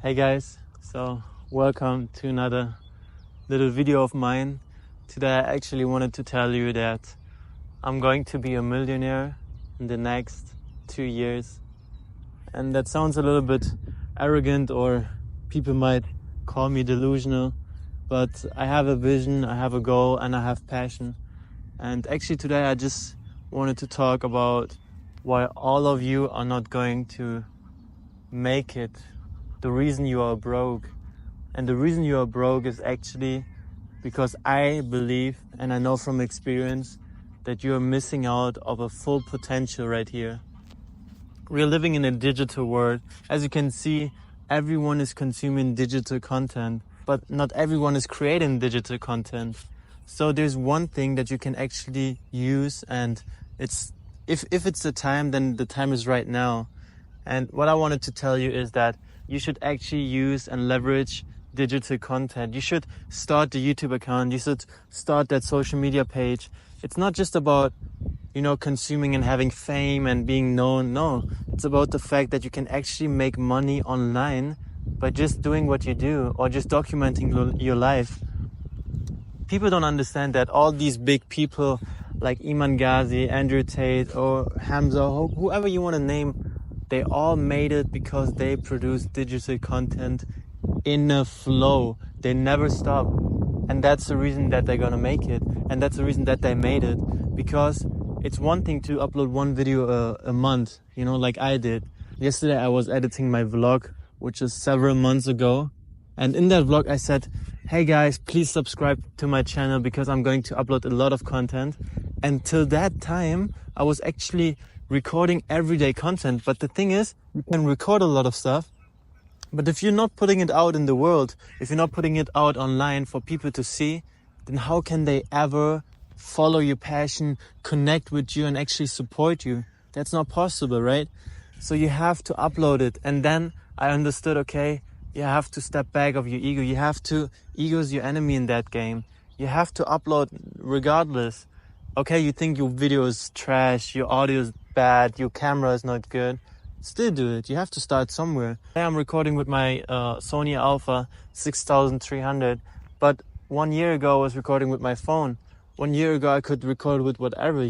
Hey guys, so welcome to another little video of mine. Today I actually wanted to tell you that I'm going to be a millionaire in the next 2 years. And that sounds a little bit arrogant, or people might call me delusional, but I have a vision, I have a goal, and I have passion. And actually today I just wanted to talk about why all of you are not going to make it. The reason you are broke. And the reason you are broke is actually because I believe, and I know from experience, that you are missing out of a full potential right here. We are living in a digital world. As you can see, everyone is consuming digital content, but not everyone is creating digital content. So there's one thing that you can actually use, and it's if it's the time, then the time is right now. And what I wanted to tell you is that you should actually use and leverage digital content. You should start the YouTube account. You should start that social media page. It's not just about, consuming and having fame and being known. No, it's about the fact that you can actually make money online by just doing what you do or just documenting your life. People don't understand that all these big people like Iman Ghazi, Andrew Tate, or Hamza, whoever you want to name, they all made it because they produced digital content in a flow. They never stop. And that's the reason that they're gonna make it. And that's the reason that they made it. Because it's one thing to upload one video a month, like I did. Yesterday I was editing my vlog, which is several months ago. And in that vlog I said, hey guys, please subscribe to my channel because I'm going to upload a lot of content. And till that time, I was actually recording everyday content. But the thing is, you can record a lot of stuff, but if you're not putting it out in the world, if you're not putting it out online for people to see, then how can they ever follow your passion, connect with you, and actually support you? That's not possible, right? So you have to upload it. And then I understood, okay, you have to step back of your ego. Ego is your enemy in that game. You have to upload regardless. Okay, you think your video is trash, your audio is bad, your camera is not good. Still do it. You have to start somewhere. I'm recording with my Sony Alpha 6300, but 1 year ago I was recording with my phone. 1 year ago I could record with whatever,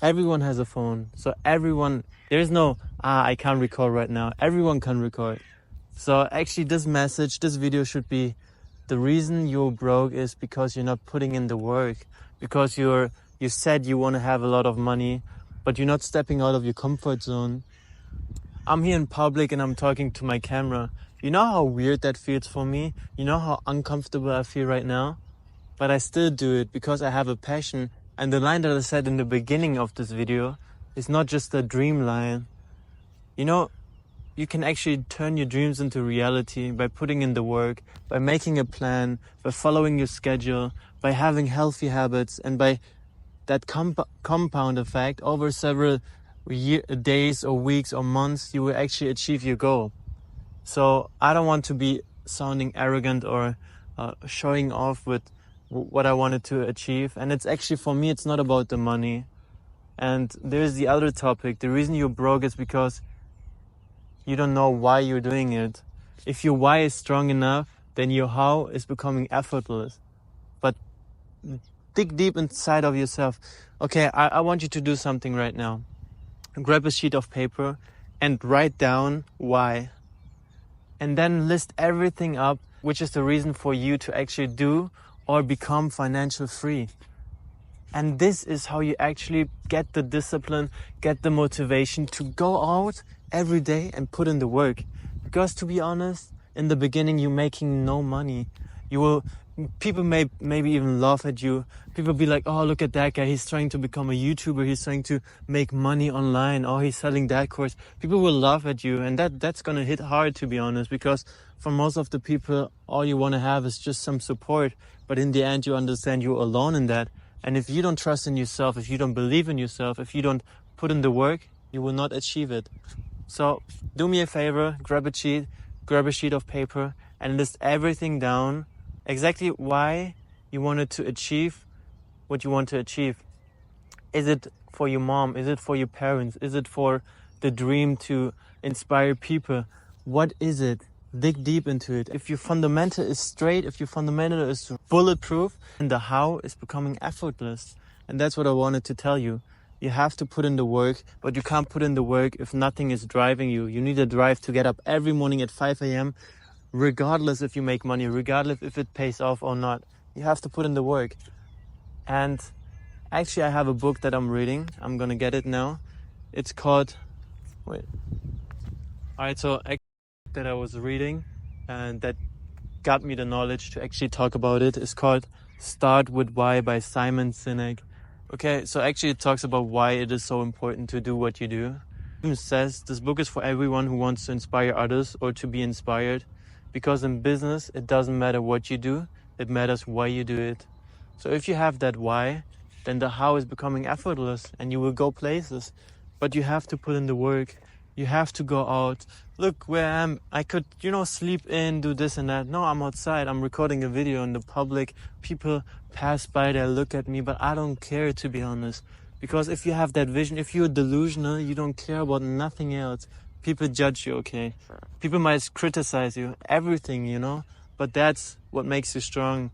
Everyone has a phone. So there's no, I can't record right now. Everyone can record. So actually this video should be, the reason you're broke is because you're not putting in the work. Because you said you want to have a lot of money, but you're not stepping out of your comfort zone. I'm here in public and I'm talking to my camera. You know how weird that feels for me? You know how uncomfortable I feel right now? But I still do it because I have a passion. And the line that I said in the beginning of this video is not just a dream line. You can actually turn your dreams into reality by putting in the work, by making a plan, by following your schedule, by having healthy habits, and by that compound effect over several days or weeks or months, you will actually achieve your goal. So I don't want to be sounding arrogant or showing off with what I wanted to achieve. And it's actually, for me, it's not about the money. And there's the other topic. The reason you're broke is because you don't know why you're doing it. If your why is strong enough, then your how is becoming effortless. But dig deep inside of yourself. Okay, I want you to do something right now. Grab a sheet of paper and write down why. And then list everything up, which is the reason for you to actually do or become financial free. And this is how you actually get the discipline, get the motivation to go out every day and put in the work. Because to be honest, in the beginning, you're making no money. People may maybe even laugh at you. People be like, oh, look at that guy. He's trying to become a YouTuber. He's trying to make money online. Oh, he's selling that course. People will laugh at you. And that's going to hit hard, to be honest, because for most of the people, all you want to have is just some support. But in the end, you understand you're alone in that. And if you don't trust in yourself, if you don't believe in yourself, if you don't put in the work, you will not achieve it. So do me a favor, grab a sheet of paper and list everything down, exactly why you wanted to achieve what you want to achieve. Is it for your mom? Is it for your parents? Is it for the dream to inspire people? What is it? dig deep into it. If your fundamental is straight, if your fundamental is bulletproof, and the how is becoming effortless. And that's what I wanted to tell you. You have to put in the work, but you can't put in the work if nothing is driving you. You need a drive to get up every morning at 5 a.m. regardless if you make money, regardless if it pays off or not. You have to put in the work. And actually, I have a book that I'm reading. I'm gonna get it now. It's called, wait. Alright, so that I was reading and that got me the knowledge to actually talk about it is called Start With Why by Simon Sinek. Okay, so actually it talks about why it is so important to do what you do. It says this book is for everyone who wants to inspire others or to be inspired, because in business it doesn't matter what you do, it matters why you do it. So if you have that why, then the how is becoming effortless and you will go places. But you have to put in the work. You have to go out. Look where I am. I could, sleep in, do this and that. No, I'm outside. I'm recording a video in the public. People pass by, they look at me, but I don't care, to be honest. Because if you have that vision, if you're delusional, you don't care about nothing else. People judge you, okay? People might criticize you, everything, but that's what makes you strong.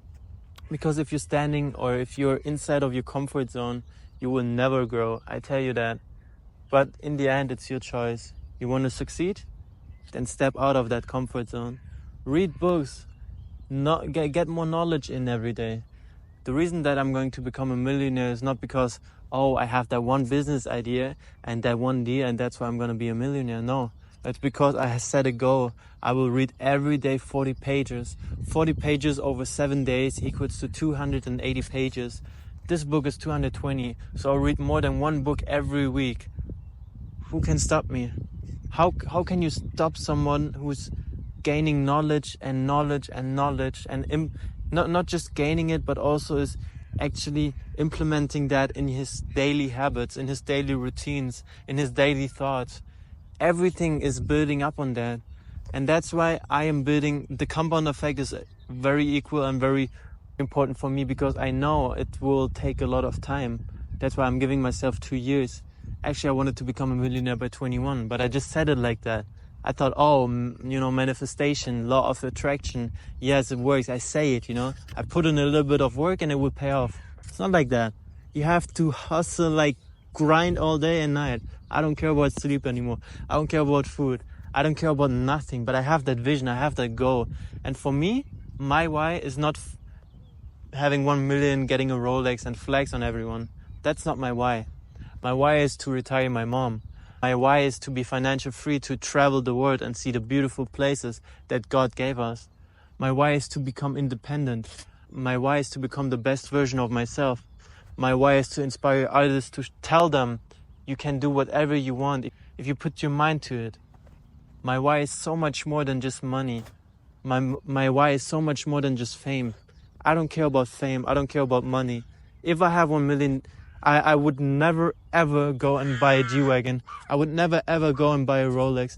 Because if you're standing or if you're inside of your comfort zone, you will never grow. I tell you that. But in the end, it's your choice. You want to succeed? Then step out of that comfort zone. Read books. Get more knowledge in every day. The reason that I'm going to become a millionaire is not because, I have that one business idea and that one deal and that's why I'm going to be a millionaire. No, it's because I set a goal. I will read every day 40 pages. 40 pages over 7 days equals to 280 pages. This book is 220, so I'll read more than one book every week. Who can stop me? How can you stop someone who's gaining knowledge and knowledge and knowledge and not just gaining it, but also is actually implementing that in his daily habits, in his daily routines, in his daily thoughts? Everything is building up on that. And that's why I am building, the compound effect is very equal and very important for me, because I know it will take a lot of time. That's why I'm giving myself 2 years. Actually, I wanted to become a millionaire by 21, but I just said it like that. I thought, manifestation, law of attraction. Yes, it works. I say it, I put in a little bit of work and it will pay off. It's not like that. You have to hustle, like grind all day and night. I don't care about sleep anymore. I don't care about food. I don't care about nothing, but I have that vision. I have that goal. And for me, my why is not having 1 million, getting a Rolex and flex on everyone. That's not my why. My why is to retire my mom. My why is to be financially free, to travel the world and see the beautiful places that God gave us. My why is to become independent. My why is to become the best version of myself. My why is to inspire others, to tell them you can do whatever you want if you put your mind to it. My why is so much more than just money. My why is so much more than just fame. I don't care about fame. I don't care about money. If I have 1 million, I would never ever go and buy a G-Wagon. I would never ever go and buy a Rolex.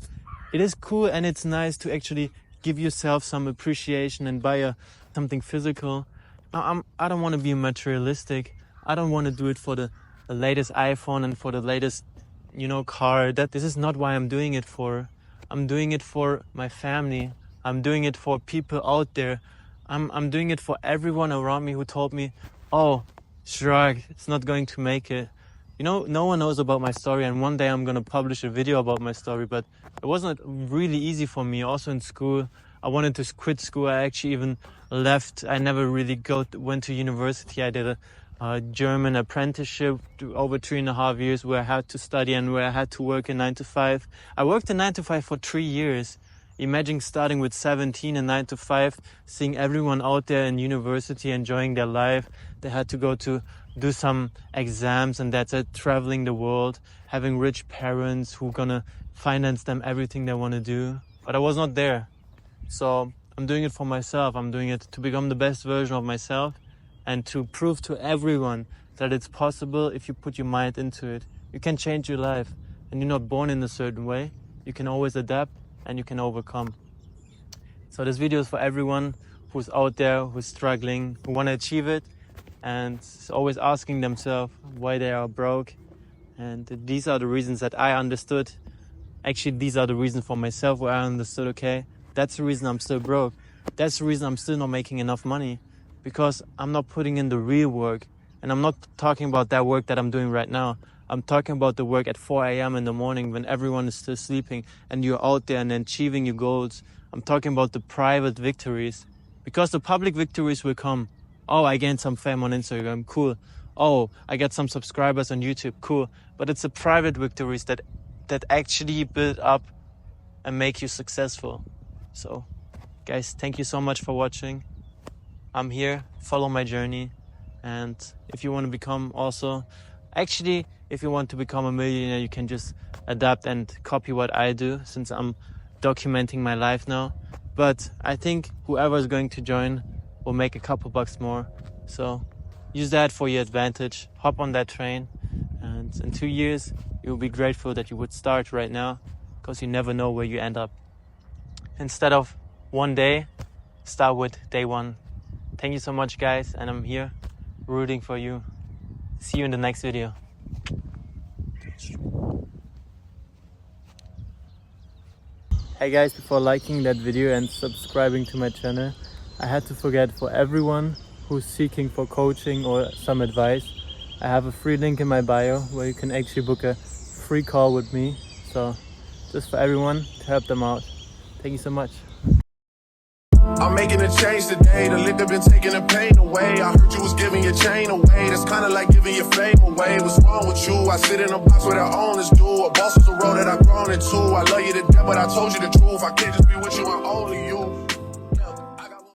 It is cool and it's nice to actually give yourself some appreciation and buy something physical. I don't want to be materialistic. I don't want to do it for the latest iPhone and for the latest, car. This is not why I'm doing it for. I'm doing it for my family. I'm doing it for people out there. I'm doing it for everyone around me who told me, Chirag, it's not going to make it. No one knows about my story, and one day I'm going to publish a video about my story, but it wasn't really easy for me. Also in school, I wanted to quit school. I actually even left. I never really went to university. I did a German apprenticeship over 3.5 years where I had to study and where I had to work in 9 to 5. I worked in 9 to 5 for 3 years. Imagine starting with 17 and 9 to 5, seeing everyone out there in university enjoying their life. They had to go to do some exams and that's it, traveling the world, having rich parents who gonna finance them everything they want to do. But I was not there. So I'm doing it for myself. I'm doing it to become the best version of myself and to prove to everyone that it's possible if you put your mind into it. You can change your life and you're not born in a certain way. You can always adapt and you can overcome. So this video is for everyone who's out there, who's struggling, who want to achieve it and is always asking themselves why they are broke. And these are the reasons that I understood. Actually, these are the reasons for myself where I understood, okay, That's the reason I'm still broke. That's the reason I'm still not making enough money, because I'm not putting in the real work. And I'm not talking about that work that I'm doing right now. I'm talking about the work at 4 a.m. in the morning when everyone is still sleeping and you're out there and achieving your goals. I'm talking about the private victories, because the public victories will come. Oh, I gained some fame on Instagram. Cool. Oh, I get some subscribers on YouTube. Cool. But it's the private victories that actually build up and make you successful. So, guys, thank you so much for watching. I'm here. Follow my journey. And if you want to become also... Actually, if you want to become a millionaire, you can just adapt and copy what I do, since I'm documenting my life now. But I think whoever is going to join will make a couple bucks more. So use that for your advantage. Hop on that train. And in 2 years, you'll be grateful that you would start right now, because you never know where you end up. Instead of one day, start with day one. Thank you so much, guys. And I'm here rooting for you. See you in the next video. Hey guys, before liking that video and subscribing to my channel, I had to forget, for everyone who's seeking for coaching or some advice, I have a free link in my bio where you can actually book a free call with me. So just for everyone, to help them out. Thank you so much. I'm making a change today. The liquor been taking the pain away. I heard you was giving your chain away. That's kinda like giving your fame away. What's wrong with you? I sit in a box where the owners do. A boss is a road that I've grown into. I love you to death, but I told you the truth. I can't just be with you and only you.